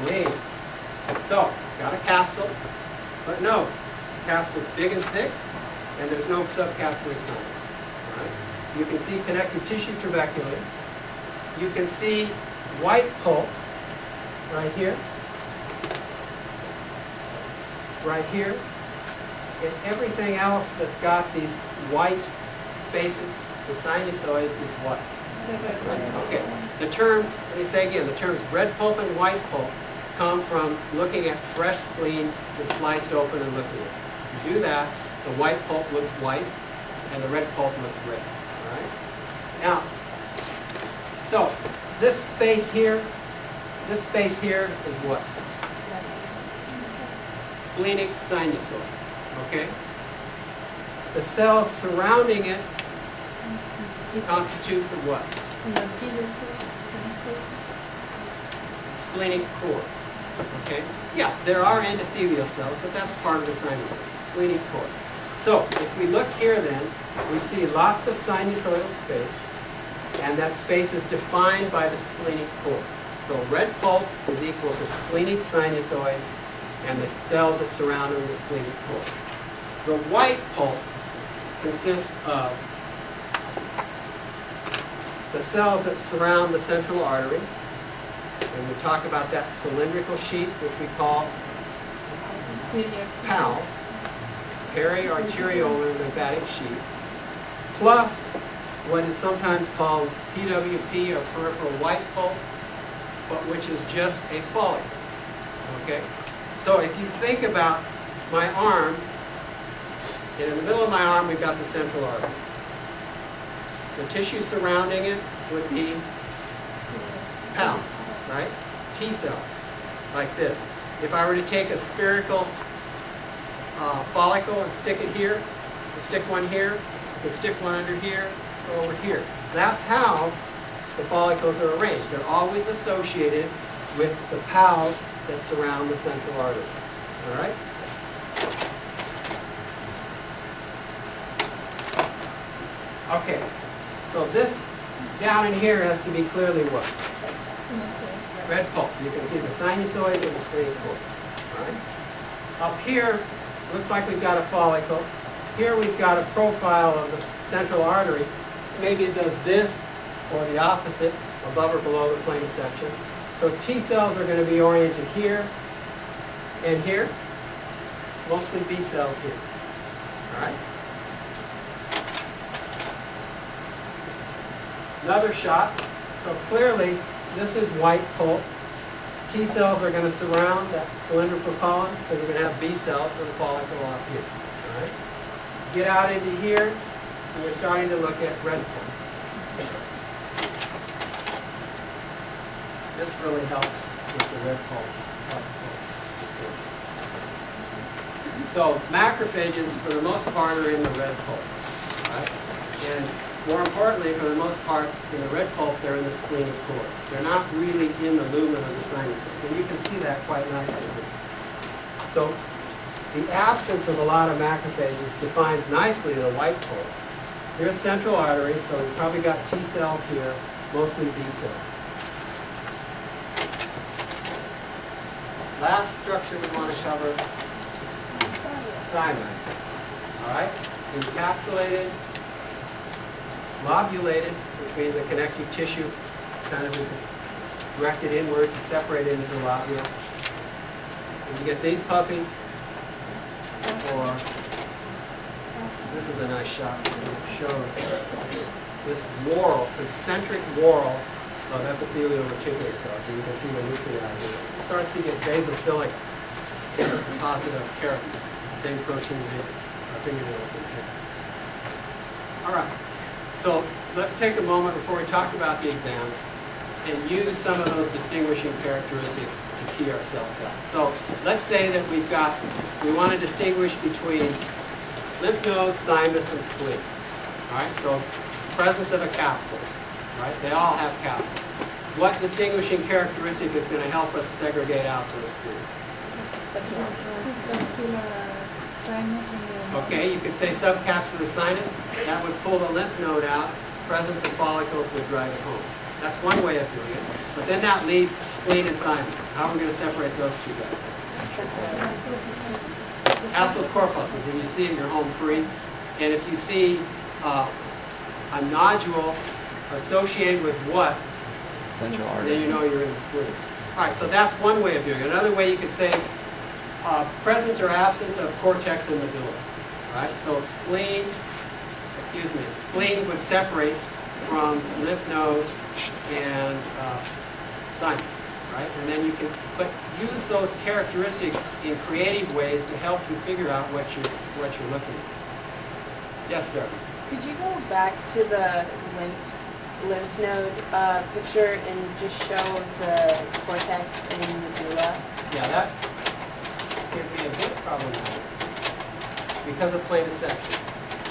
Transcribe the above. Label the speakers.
Speaker 1: spleen. So, got a capsule, but no, the capsule's big and thick, and there's no subcapsular sinus. All right? You can see connective tissue trabeculum. You can see white pulp right here, and everything else that's got these white spaces, the sinusoid is what? Okay. The terms, let me say again, the terms red pulp and white pulp come from looking at fresh spleen that's sliced open and looking at it. If you do that, the white pulp looks white and the red pulp looks red. All right? Now, so this space here is what? Splenic sinusoid. Okay? The cells surrounding it constitute the what? Splenic core. Okay? Yeah, there are endothelial cells, but that's part of the sinusoid. Splenic core. So, if we look here then, we see lots of sinusoidal space, and that space is defined by the splenic core. So red pulp is equal to splenic sinusoid and the cells that surround it in the splenic core. The white pulp consists of the cells that surround the central artery, and we talk about that cylindrical sheet, which we call PALS, periarteriolar lymphatic sheet, plus what is sometimes called PWP, or peripheral white pulp, but which is just a follicle. Okay? So if you think about my arm, and in the middle of my arm we've got the central artery. The tissue surrounding it would be PALS, right? T cells, like this. If I were to take a spherical follicle and stick it here, and stick one here, and stick one under here, or over here. That's how the follicles are arranged. They're always associated with the PALS that surround the central artery. All right? Okay. So this down in here has to be clearly what? Red pulp. You can see the sinusoid and the splenic core. All right? Up here, looks like we've got a follicle. Here we've got a profile of the central artery. Maybe it does this or the opposite, above or below the plane of section. So T cells are going to be oriented here and here. Mostly B cells here. All right? Another shot. So clearly, this is white pulp. T cells are going to surround that cylindrical column, so you're going to have B cells and a follicle off here. All right? Get out into here, and we're starting to look at red pulp. This really helps with the red pulp. So macrophages, for the most part, are in the red pulp. Right? And more importantly, for the most part, in the red pulp, they're in the splenic core. They're not really in the lumen of the sinusoid. And you can see that quite nicely here. So the absence of a lot of macrophages defines nicely the white pulp. Here's central artery, so we've probably got T cells here, mostly B cells. Last structure we want to cover, thymus. All right? Encapsulated, lobulated, which means the connective tissue kind of is directed inward and separated into the lobule. And you get these puppies, or this is a nice shot. It shows this whorl, concentric whorl of epithelial reticular cells. And you can see the nuclei here. It starts to get basophilic deposit of keratin, same protein in our fingernails in here. All right. So let's take a moment before we talk about the exam and use some of those distinguishing characteristics to key ourselves out. So let's say that we want to distinguish between lymph node, thymus, and spleen. All right, so presence of a capsule. Right, they all have capsules. What distinguishing characteristic is going to help us segregate out those three? Okay, you could say subcapsular sinus. That would pull the lymph node out. Presence of follicles would drive it home. That's one way of doing it. But then that leaves spleen and thymus. How are we going to separate those two guys? Acids corpuscles, and you see it in your home free. And if you see a nodule associated with what,
Speaker 2: Central artery.
Speaker 1: then you know you're in the spleen. All right, so that's one way of doing it. Another way you could say presence or absence of cortex in the medulla. All right, so spleen would separate from lymph node and thymus, right? And then you can use those characteristics in creative ways to help you figure out what you're looking at. Yes, sir.
Speaker 3: Could you go back to the lymph node picture and just show the cortex and medulla?
Speaker 1: Yeah, that can be a bit problematic because of plane deception.